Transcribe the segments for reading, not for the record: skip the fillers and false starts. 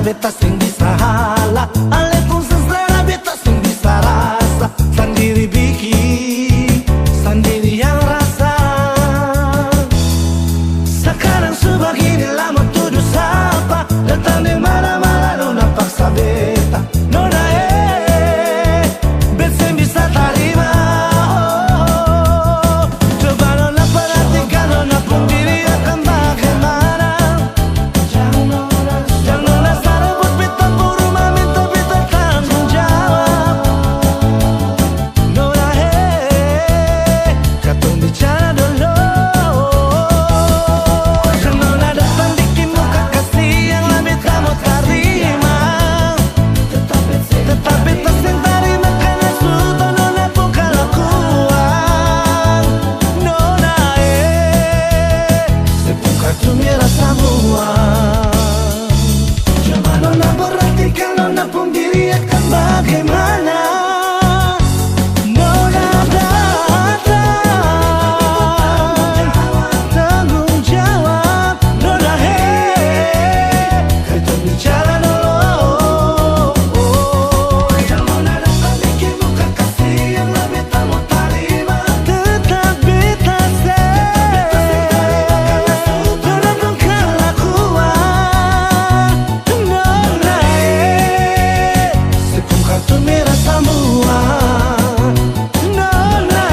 beta sing bisa hala, ale pun seselera beta sing bisa rasa. Sendiri bikin, sendiri yang rasa. Sekarang sebegini lama tuduh sapa, datang di mana-mana nona paksa beta. Nona beta sing bisa terima. Coba nona perhatikan nona pun diri akan bagaimana. Jangan nona sarabut beta pun rumah minta beta tanggung jawab. Nona katong bicara dulu. Jangan nona datang bikin muka kasih yang lah beta mau terima. Tetap beta sing terima karena sudah nona pun kelakuan. Nona sepung kartu merah semua. Coba nona perhatikan nona pun diri akan bagaimana. Nona datang tanggung jawab. Nona kita bicara dulu. Jangan nona datang bikin muka kasih yang lah beta mau terima. Tetap beta nona pun kelakuan. Nona sepung kartu merah semua. Nona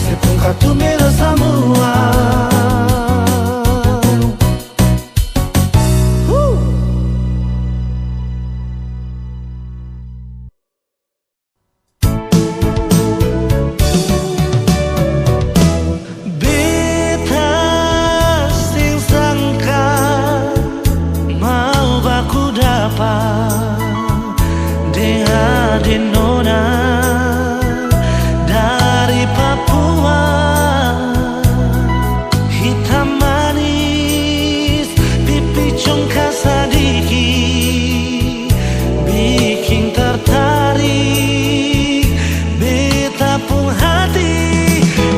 sepung kartu merah semua. Beta sing sangka mau baku dapat dengan nona dari Papua. Hitam manis pipi congkak sadiki bikin tertarik beta pun hati.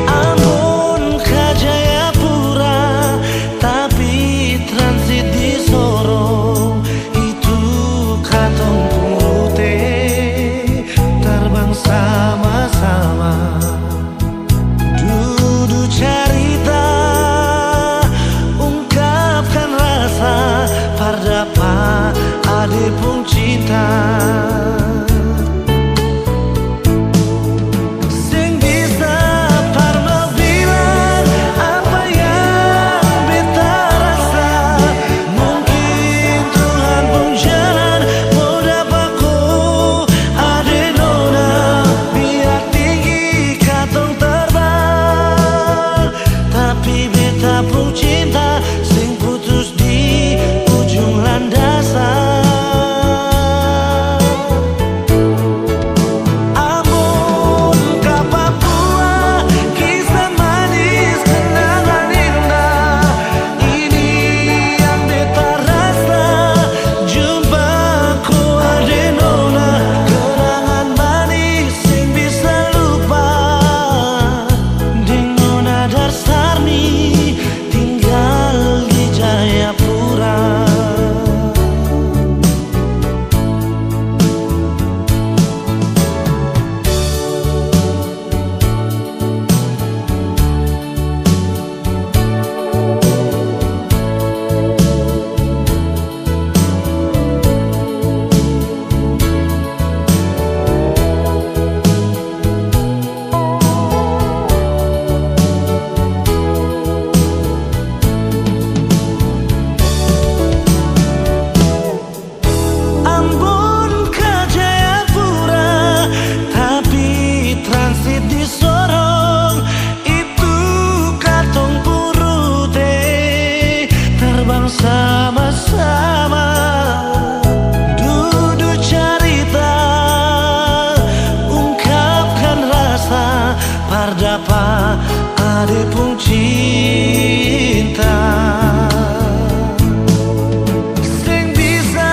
Ambon ke Jayapura tapi transit di Sorong. Itu katong pun rute terbang sama-sama. Duduk cerita ungkapkan rasa pardapa ade pun cinta. Sing bisa parma bilang apa yang beta rasa. Mungkin Tuhan pun jalan mau dapatku ade nona. Biar tinggi katong terbang, tapi beta pun cinta sing putus di ujung landasan. Ambon ke Papua, kisah manis kenangan indah. Ini yang beta rasa, jumpaku ade nona. Kenangan manis sing bisa lupa. Ding nona Darsarni tinggal di Jayapura. Ambon ke Jayapura tapi transit di Sorong. Itu katong pun rute terbang sama-sama. Duduk cerita ungkapkan rasa pardapa ade pun cinta. Sing bisa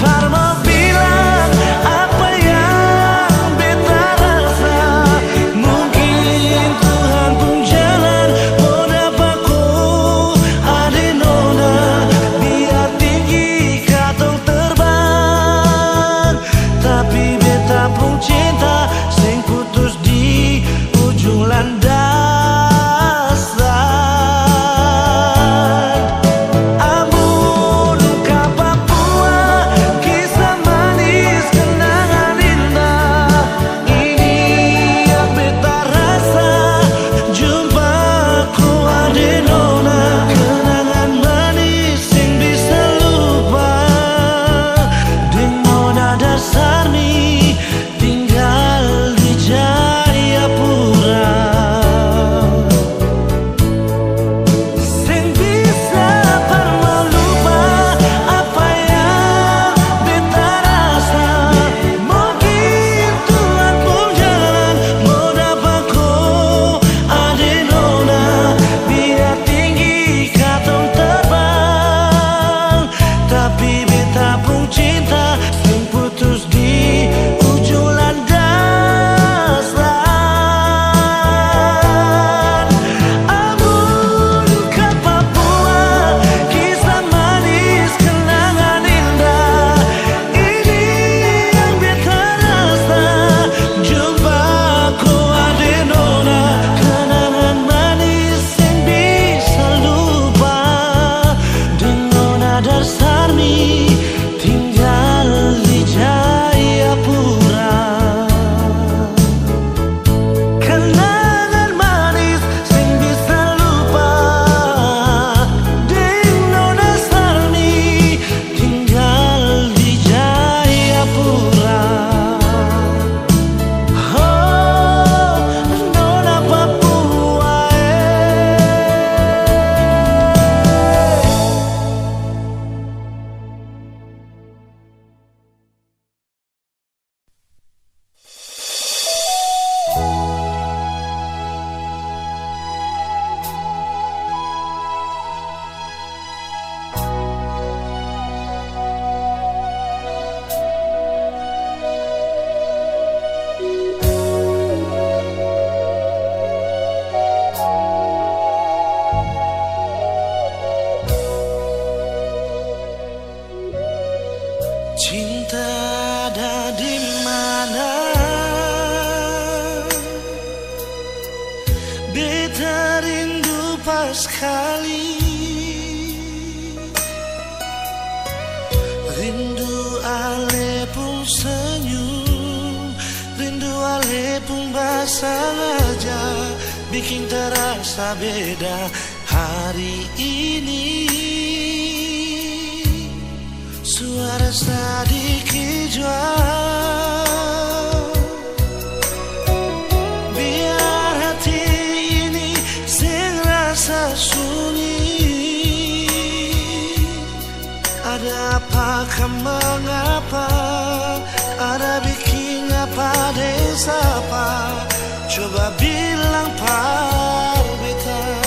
parma bilang apa yang beta rasa. Mungkin Tuhan pun jalan mau dapatku ade nona. Biar tinggi hampa sekali. Rindu ale pun senyum, rindu ale pun basah aja, bikin terasa beda hari ini. Suara sedikit jual, biar hati ini sing rasa sunyi. Ada apa, mengapa, ada bikin apa desa apa, coba bilang par beta.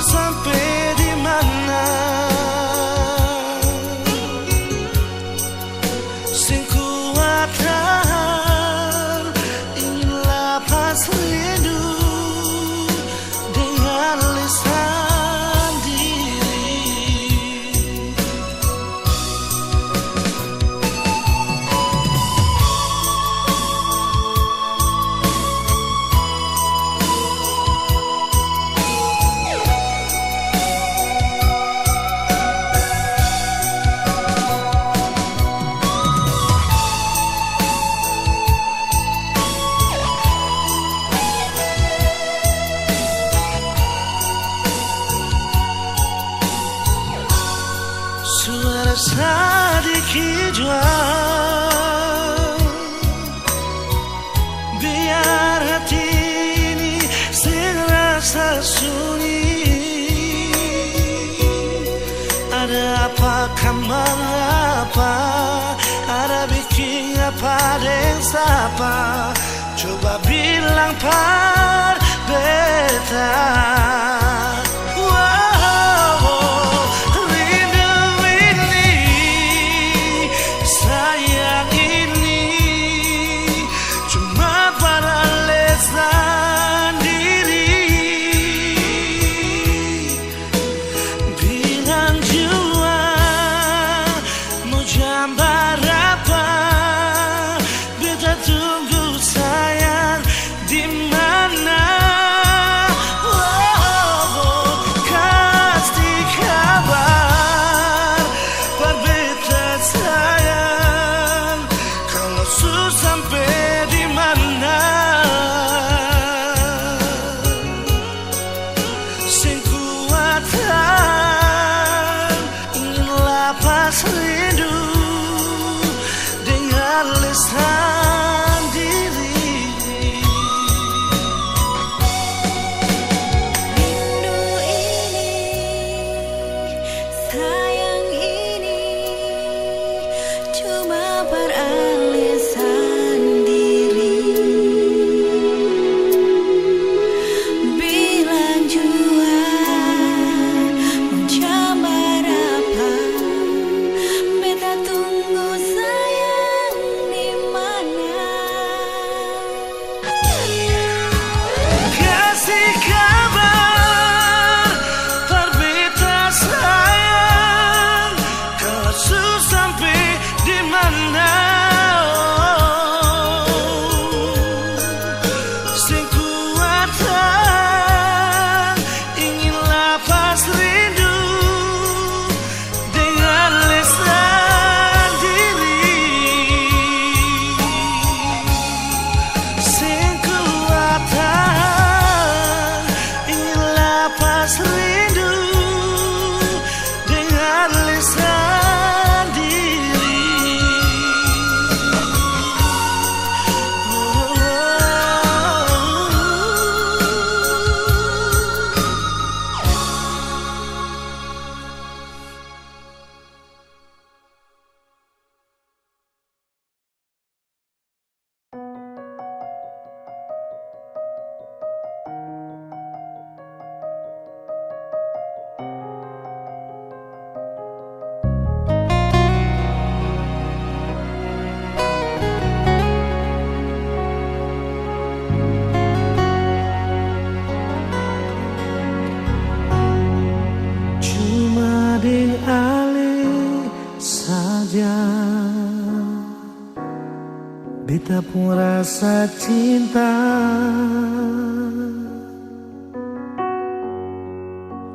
Sampai di mana sing kuat tahan, inilah pas rindu dengan lisan diri. Suara sedikit jual, biar hati ini serasa sunyi. Ada apa, mengapa, ada bikin apa desa apa, coba bilang par beta. Gambar apa, beta tunggu sayang di mana. Kasih kabar, par beta sayang, kalau susah sampai di mana. Sing kuatan, inilah pas rindu lisan diri. Rindu ini, sayang ini, cuma peralisan diri. Bilang jua mau jambar apa, beta tunggu sayang di mana. Kasih kabar, par beta sayang, kalau susah sampai di mana. beta pun rasa cinta.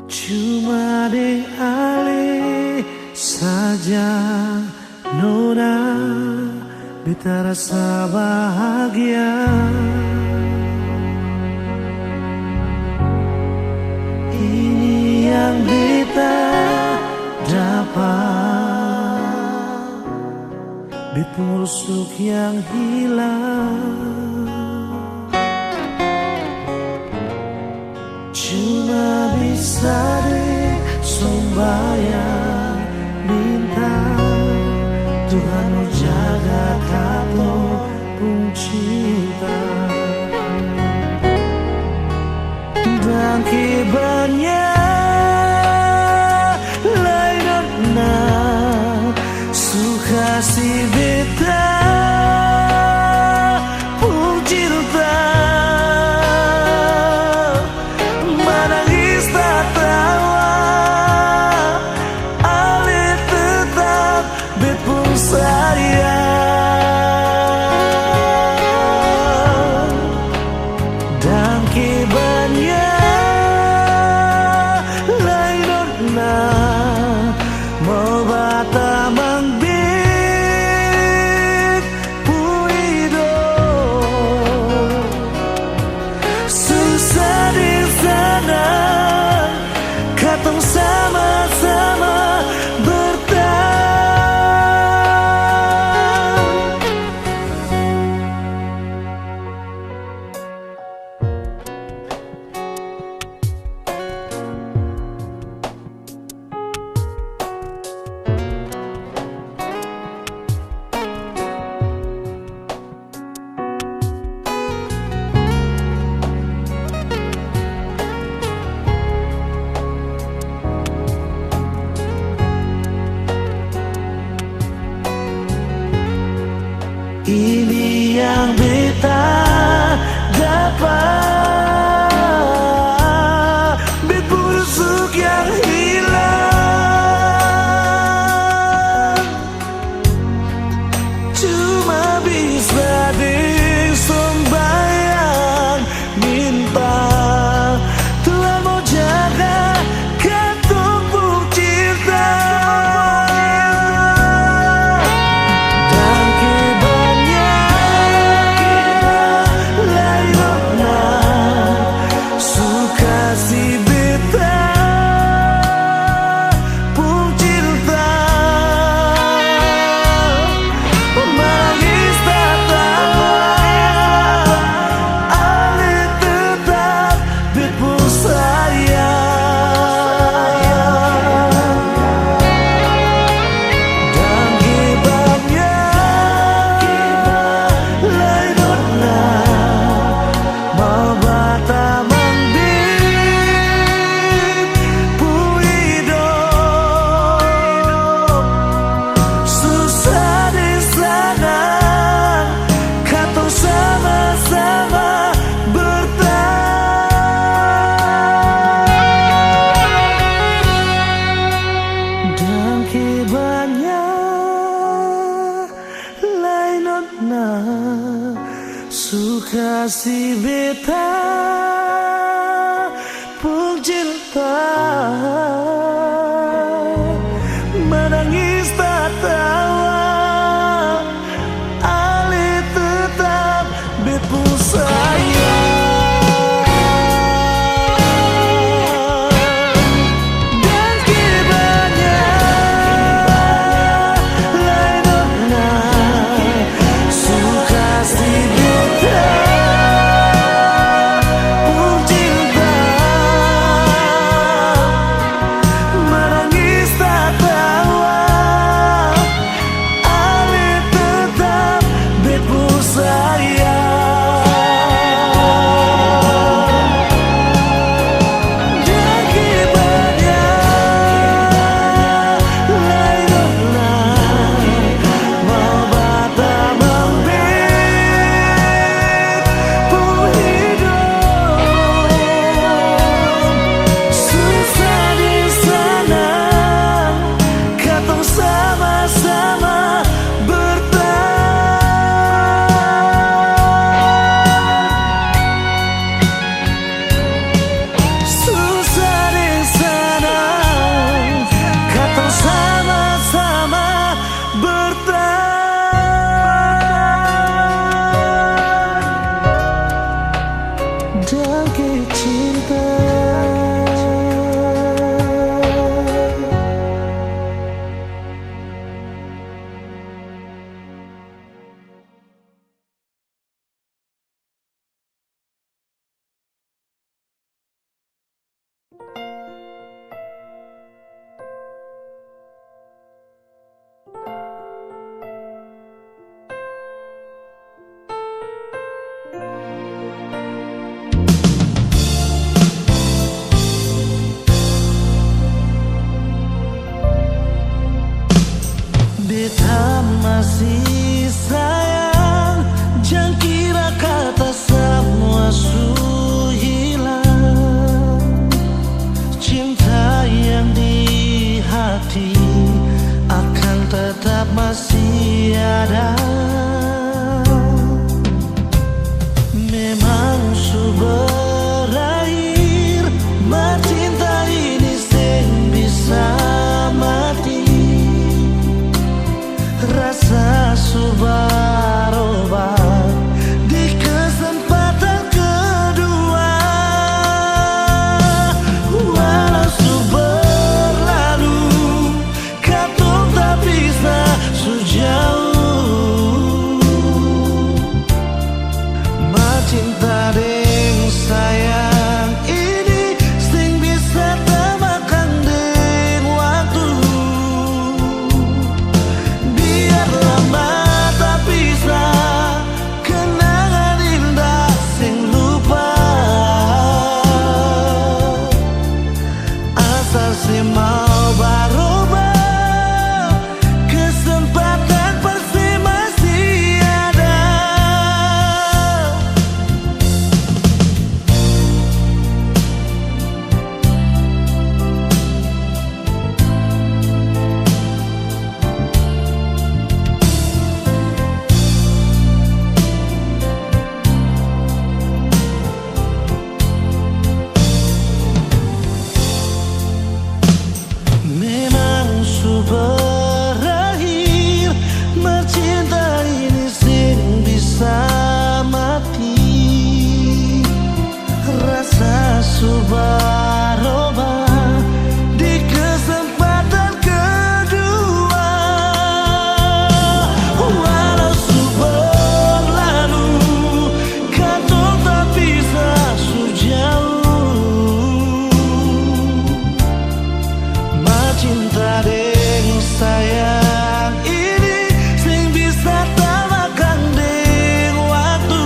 Cuma deng ale saja nona, beta rasa bahagia. Ini yang beta dapat, beta rusuk yang hilang. Cuma bisa deh sembahyang minta Tuhan mau jaga kamu pun cinta. Dan kibarnya lain na suka si beta pun cinta. Menangis tak tawa ale tetap bepung sayang. Dan kibarnya mau bata mangbit puido susah di sana katong sama-sama bertahan. Ini yang beta dapat, bet busuk yang hilang. Cuma bisa deng sembahyang minta Tuhan mau jaga katong pun cinta. Suka si beta pun cinta. Menangis tak tawa ale tetap bepung sayang. Dan kibarnya lain na suka si beta pun masih sayang, jangan kira kata semua su hilang. Cinta yang di hati akan tetap masih ada. Memang su berakhir, cinta ini sing bisa mati. Rasa su berubah di kesempatan kedua. Walau su berlalu, katong tak bisa su jauh. Cinta deng sayang ini sing bisa temakan deng waktu. Biar lama tak bisa kenangan indah sing lupa. Asal si mau berubah, kesempatan pasti masih ada. Memang su berakhir, cinta ini sing bisa mati. Rasa su berubah di kesempatan kedua. Walau su berlalu, katong tak bisa su jauh. Cinta deng sayang ini sing bisa temakan deng waktu.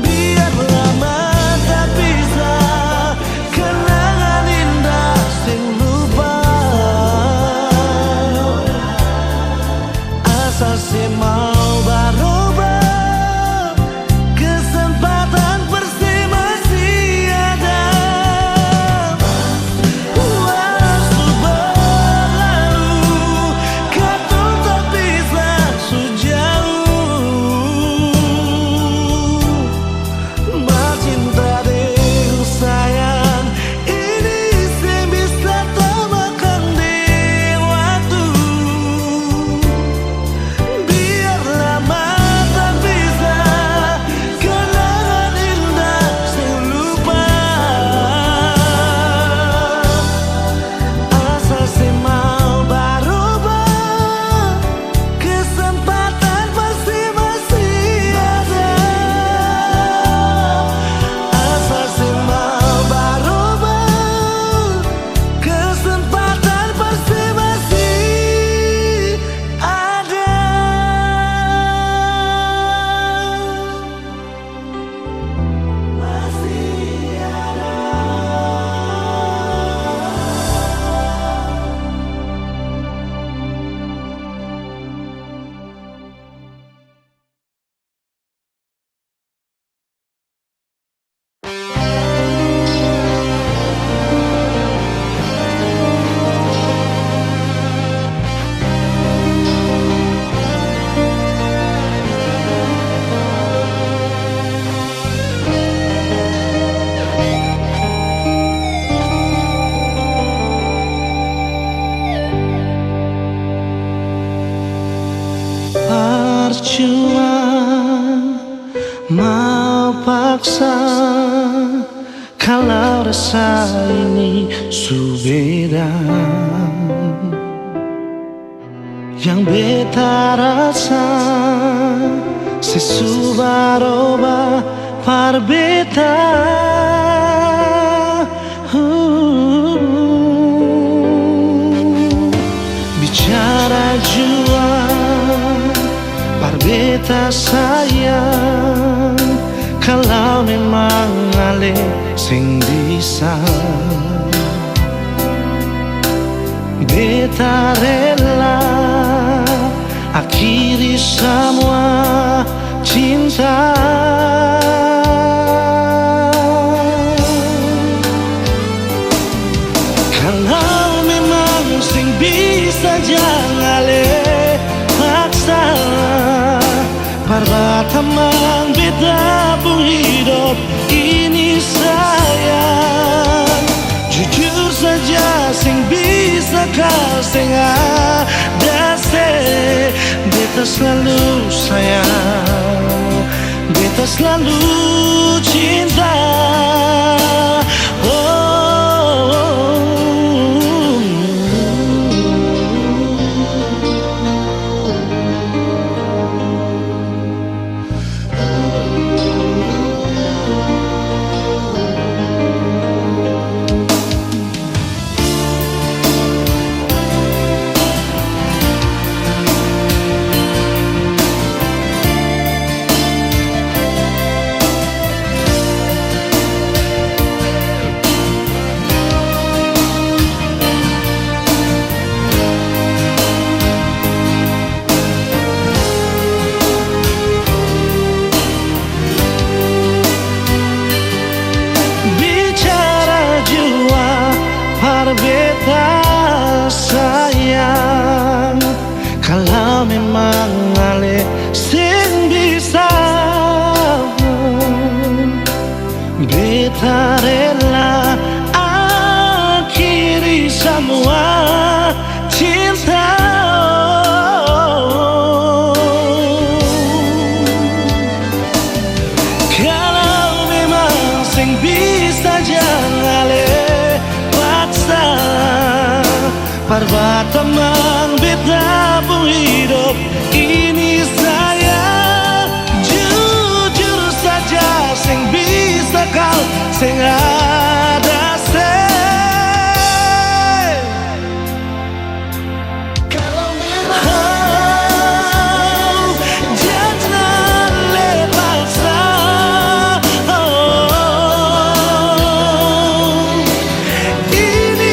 Biar lama tak bisa kenangan indah sing lupa. Asal si mau berubah, kesempatan pasti masih ada. Percuma mau paksa kalau rasa ini su beda. Yang beta rasa sesu berubah par beta. Bicara jua par beta sayang, kalau memang ale sing bisa beta rela Parbatamang beta pun hidup ini sayang. Jujur saja sing bisa kau sing ada se. Beta selalu sayang, beta selalu cinta. Beta sayang, kalau memang ale sing bisa, beta rela akhiri semua cinta. Kalau memang sing bisa jangan ale Parbatamang beta pun hidup ini sayang. Jujur saja sing bisa kau sing ada se. Kalau memang jangan lepasnya. Ini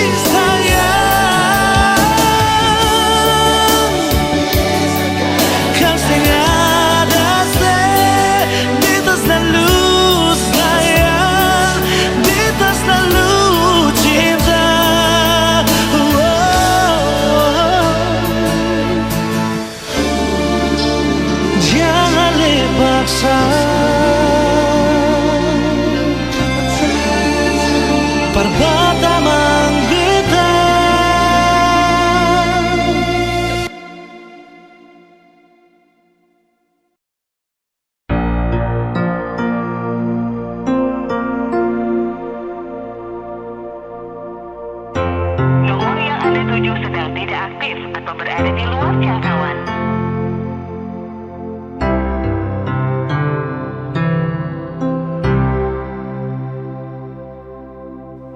Parbatamang beta. Nomor yang Anda tuju sedang tidak aktif atau berada di luar jangkauan.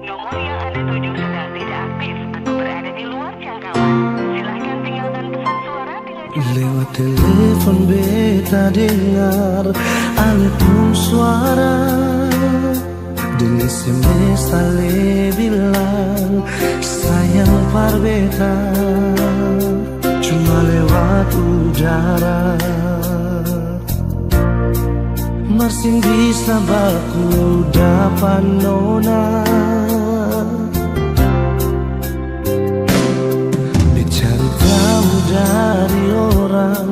Nomor yang Anda tuju sedang tidak aktif atau berada di luar jangkauan. Silakan tinggalkan pesan suara dengan Lewat telepon beta dengar ale pun suara. Di SMS ale bilang sayang par beta, cuma lewat udara. Masih bisa baku dapat nona. Dicari tahu dari orang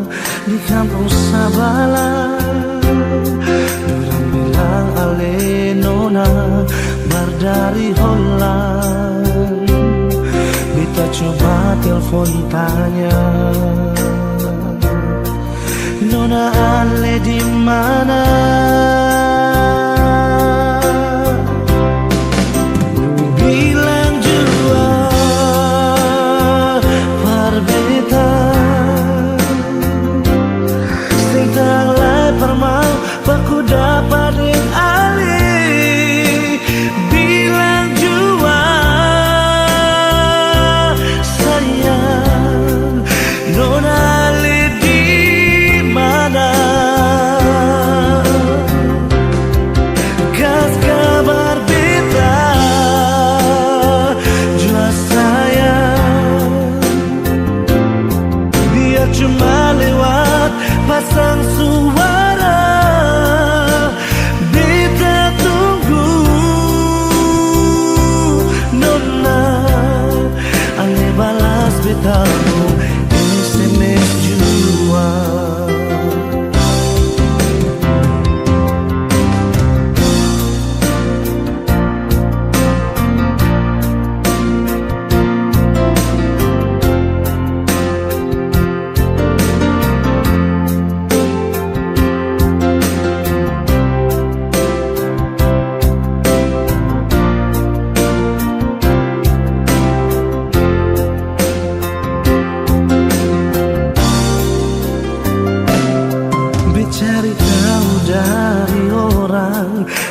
di kampung Sabala. Orang bilang ale nona bar dari Holland. Beta coba telepon tanya, nona ale di mana? Bilang jua par beta, sing tanglai permau baku dapat ding ale. Bilang jua sayang, nona ale di mana? Kas kabar beta jua sayang, dia cuma lewat pasang suara. Beta tunggu nona ale balas beta SMS jua.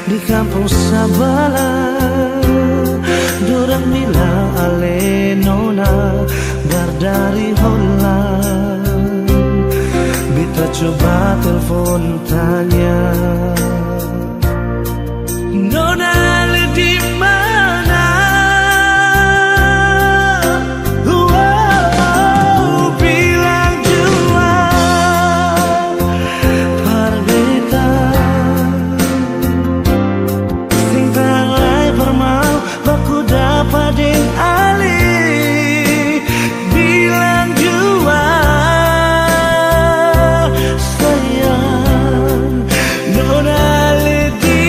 di kampung Sabala. Dorang bilang ale nona dari Holland. Beta coba telepon tanya, nona ale di mana? Wow, bilang jua par beta sing tanglai permau baku dapat ding ali. Bilang jua sayang, nona ale di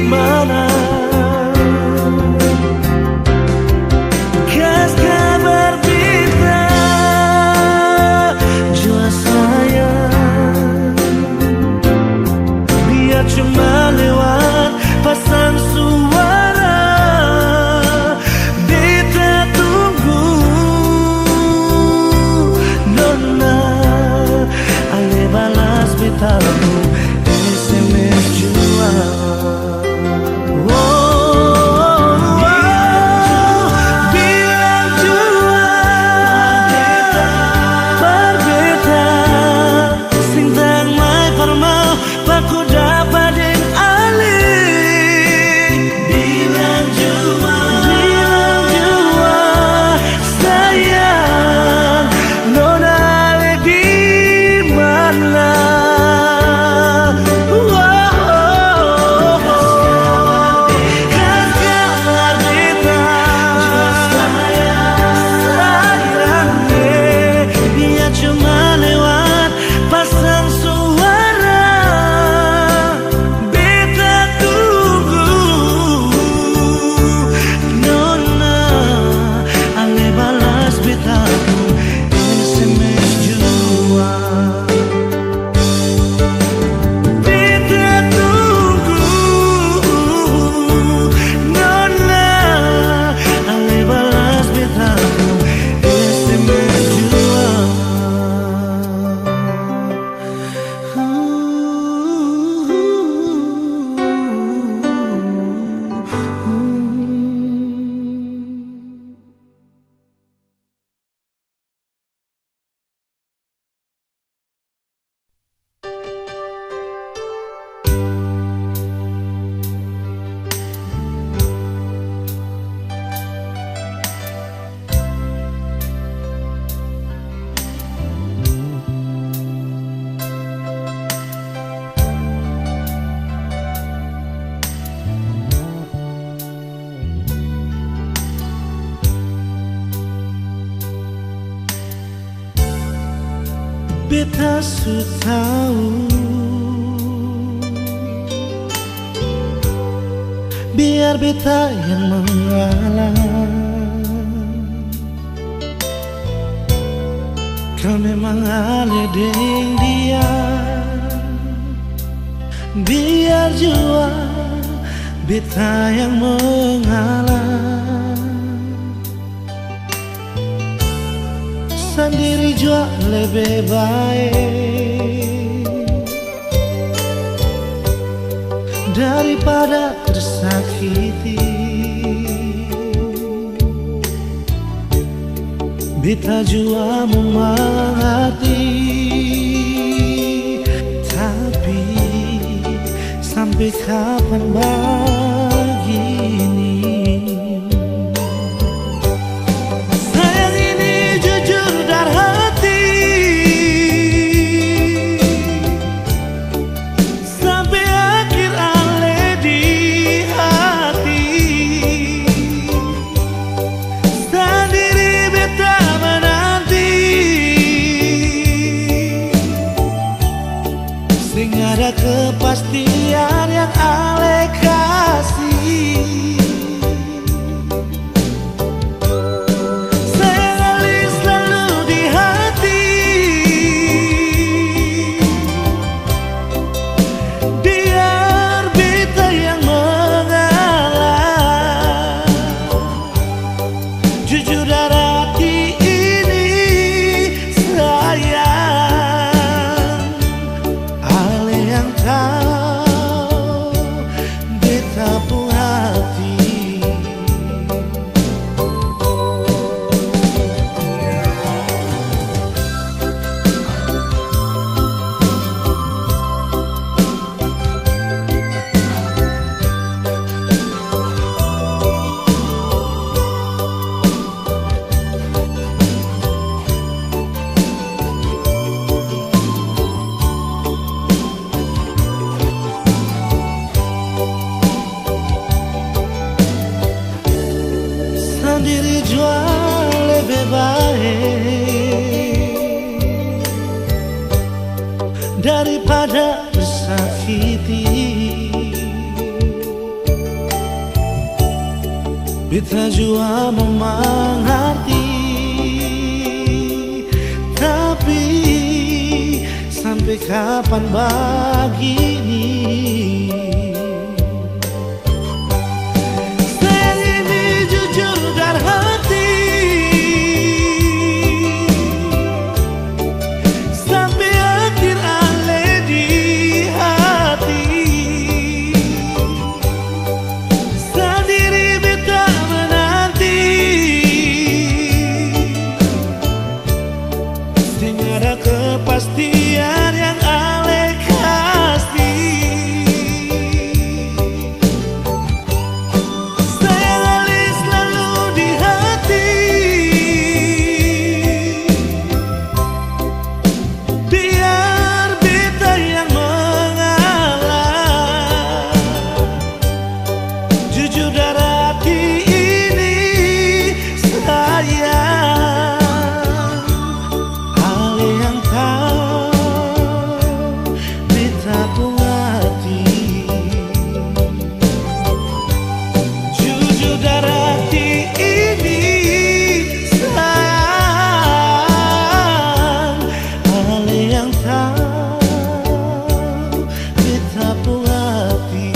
mana? Kas kabar beta jua sayang, biar cuma lewat pasang suara. Beta tunggu nona ale balas betamu SMS jua. Bilang jua par beta sing tang mai permau baku dapat ding ali. Bilang jua sayang, nona ale di mana? Kas kabar beta sayang, dia cuma lewat pasang suara. Beta tunggu nona ale balas betamu SMS jua. Beta tunggu nona ale balas betamu SMS jua. Beta su tahu, biar beta yang mengalah. Kau memang ale deng dia, biar jua beta yang mengalah. Sendiri jua lebih baik daripada tersakiti. Beta jua mengerti, tapi sampai kapan begini? Sayang ini jujur dari hati, sampai akhir ale di hati. Sendiri beta menanti, sing ada kepastian yang ale kasih. daripada tersakiti. Beta jua memang hati, tapi sampai kapan begini? Sayang ini jujur dari hati, sampai akhir ale di hati. Sendiri beta menanti, sehingga ada kepastian yang ale kasih. Sayang ale selalu di hati, biar beta yang mengalah. Jujur dari hati ini sayang, ale yang tahu beta pun hati. Jujur dari hati ini sayang, ale yang tahu beta pun hati.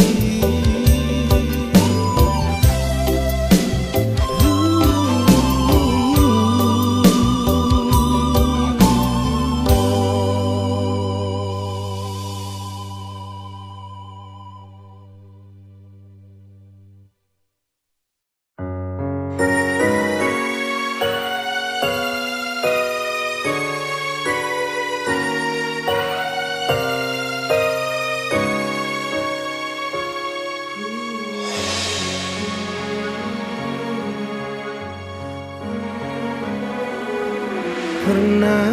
Pernah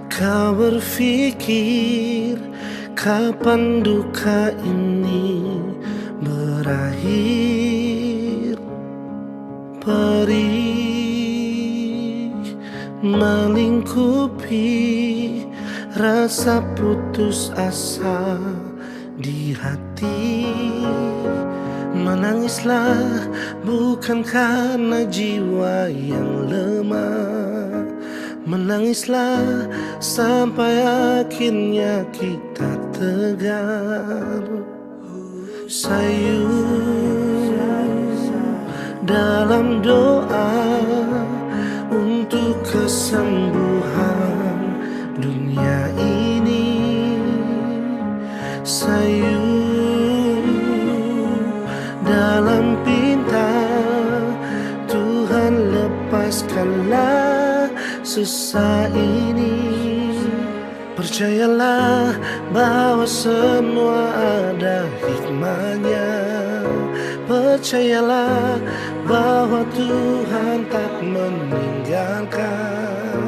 kau berpikir kapan duka ini berakhir? Perih melingkupi rasa putus asa di hati. Menangislah bukan karena jiwa yang lemah, menangislah sampai akhirnya kita tegar. Sayu dalam doa untuk kesembuhan dunia ini. Sayu dalam pinta, Tuhan lepaskanlah susah ini. Percayalah bahwa semua ada hikmahnya. Percayalah bahwa Tuhan tak meninggalkan.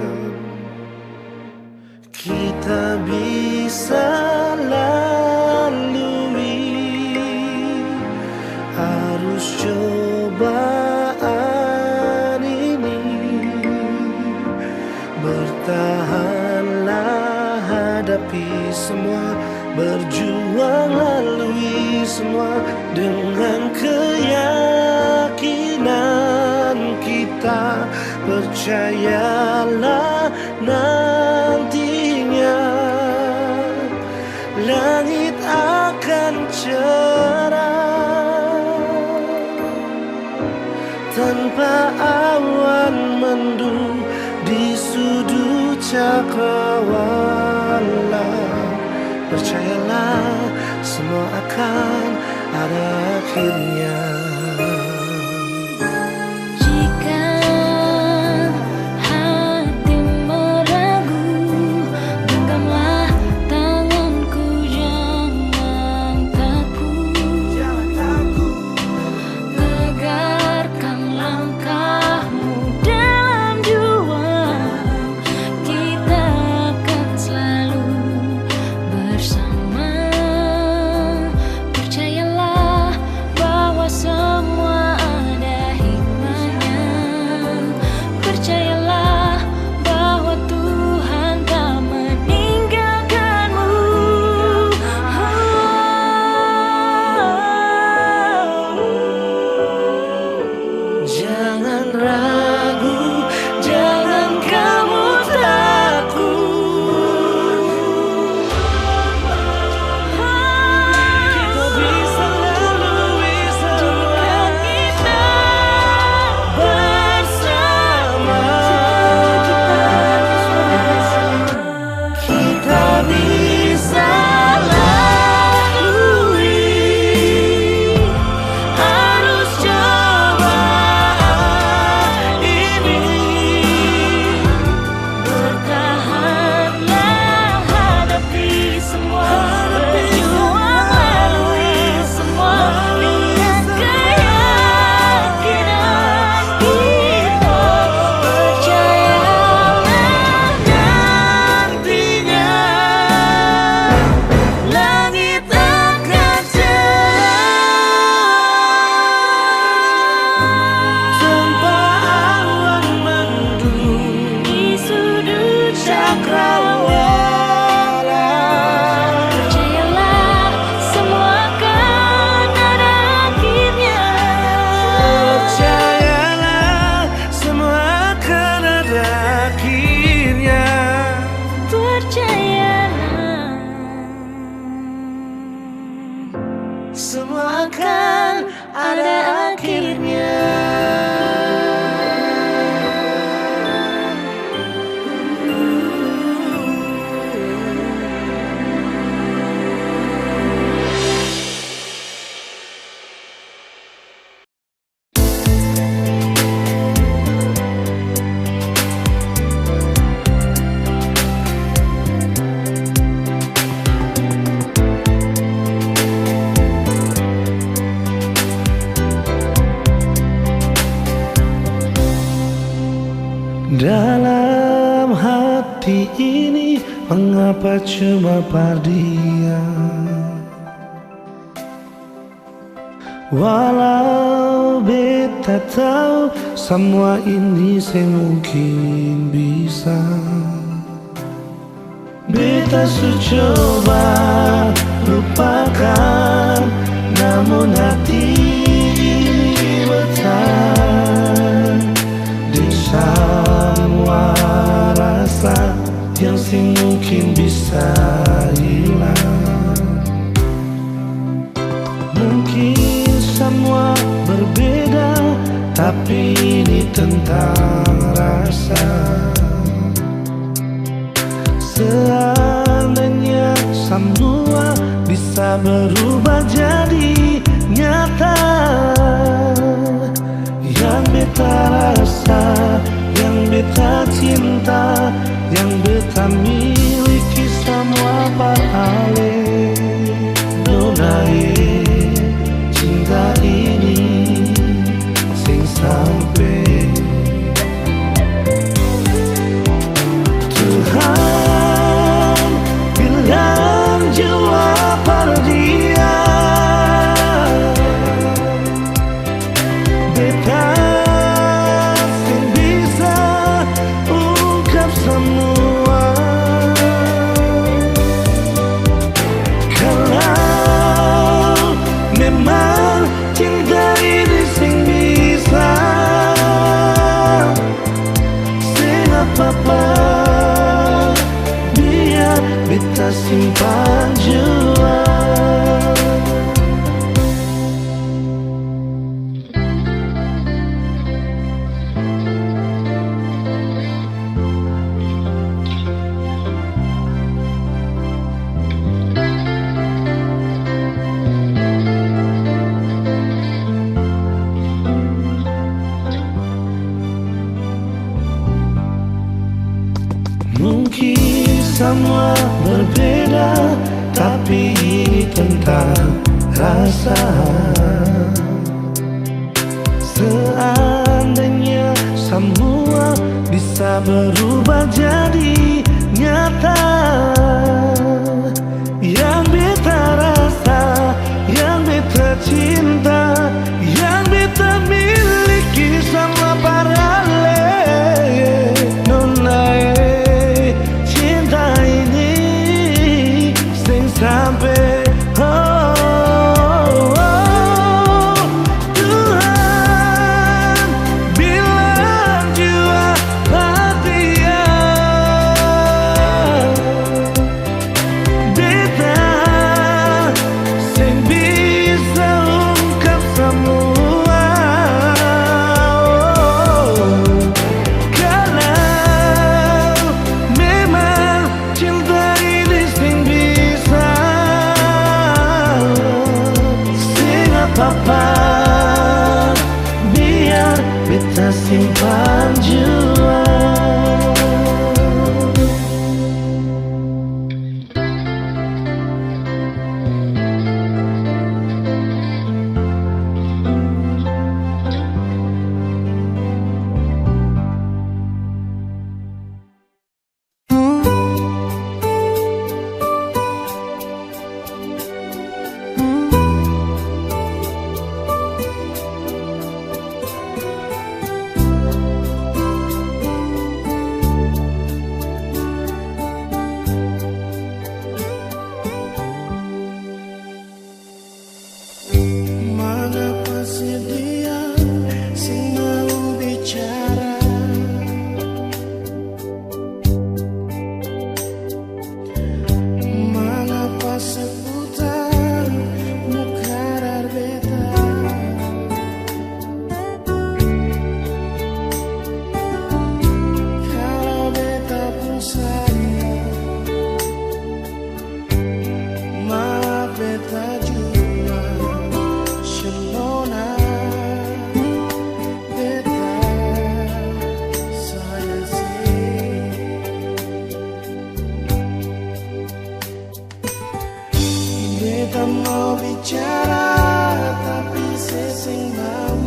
Kita bisa harus cobaan ini. Bertahanlah, hadapi semua, berjuang lalui semua dengan keyakinan kita. Percayalah nantinya langit akan cerah tanpa awan mendung di sudut cakrawala. Percayalah semua akan ada akhirnya. Percayalah bahwa hati ini mengapa cuma berdiam. Walau beta tahu semua ini semungkin bisa, beta su coba lupakan, namun hati ini bertahan di semua rasa yang semungkin bisa hilang. Mungkin semua berbeda, tapi ini tentang rasa. Seandainya semua bisa berubah jadi nyata, yang beta rasa, yang beta cinta, yang beta miliki semua beralih. Donai cinta ini sing sampai Tuhan bilang jiwa dia, beta sing bisa ungkap semua. Kalau memang cinta ini sing bisa, sing apa-apa, biar beta simpan jua. Mungkin semua berbeda, tapi ini tentang rasa. Seandainya semua bisa berubah jadi nyata, yang beta rasa, yang beta cinta, yang beta miliki sama paralel. Nona cinta ini sing sampai Tuhan bilang jua dia, beta sing bisa ungkap semua. Kalau memang cinta ini sing bisa, sing apa-apa, biar beta simpan jua. Mengapa sih dia sing mau bicara? Mengapa seputar muka beta? Kalau beta pun sayang, maaf beta juga Shenona, beta saya sih. Beta mau bicara, tapi sesing bau.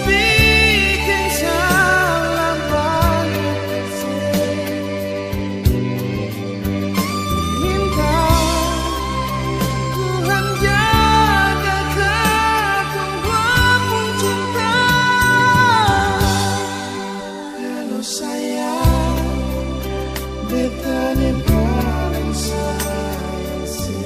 bikin salah banyak minta Tuhan jaga ketungguanmu cinta. Kalau sayang beta ni paling sayang sih.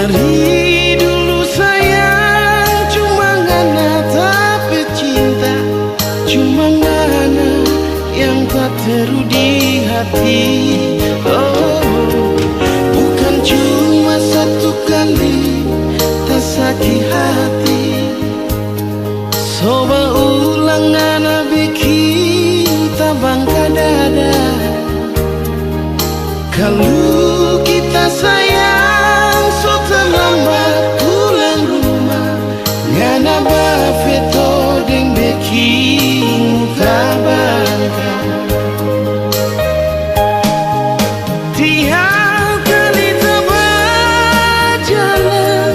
Dari dulu sayang cuma ngana tapi cinta, cuma ngana yang tak teru di hati. Oh, bukan cuma satu kali tak sakit hati. Coba ulang ngana bikin tabangka dada. Kalau kita sayang so terlambat pulang rumah, ngana bafeto deng bikin muka bangka. Tiap kali tebak jalan,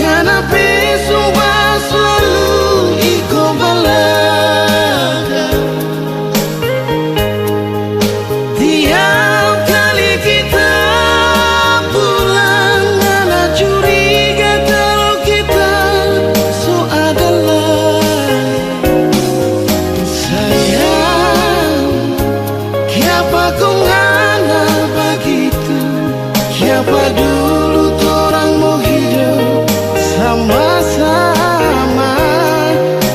ngana pesumpah selalu iko balaka. Tiap kali kita pulang, ngana curiga kalau kita so adalah. Sayang, siapa kau ngana begitu? Siapa dulu orang mau hidup sama-sama?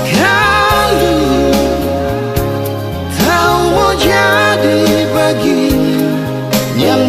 Kalau tahu mau jadi begini, yang